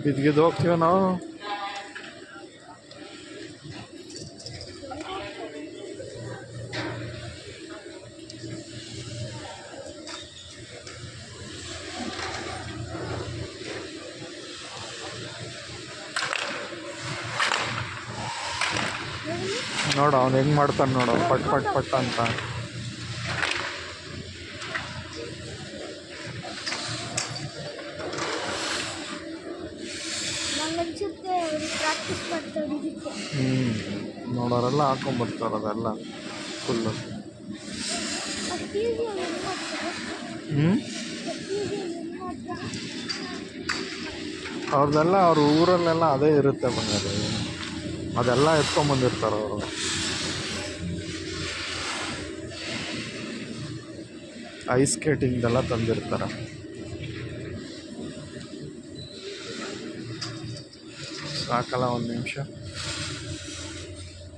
ಬಿದ್ದಿದ್ದು ಹೋಗ್ತೀವ ನಾವು. ನೋಡು ಅವ್ನು ಹೆಂಗೆ ಮಾಡ್ತಾನೆ ನೋಡು, ಪಟ್ ಪಟ್ ಪಟ್ ಅಂತ. ನೋಡೋರೆಲ್ಲ ಹಾಕೊಂಡ್ಬರ್ತಾರೆ ಅದೆಲ್ಲ ಫುಲ್ಲು. ಅವ್ರದ್ದೆಲ್ಲ ಅವ್ರ ಊರಲ್ಲೆಲ್ಲ ಅದೇ ಇರುತ್ತೆ ಬಂಗಾರ, ಅದೆಲ್ಲ ಎತ್ಕೊಂಬಂದಿರ್ತಾರೆ ಅವರು. ಐಸ್ ಸ್ಕೇಟಿಂಗ್ದೆಲ್ಲ ತಂದಿರ್ತಾರೆ. ಸಾಕಲ್ಲ ಒಂದು ನಿಮಿಷ.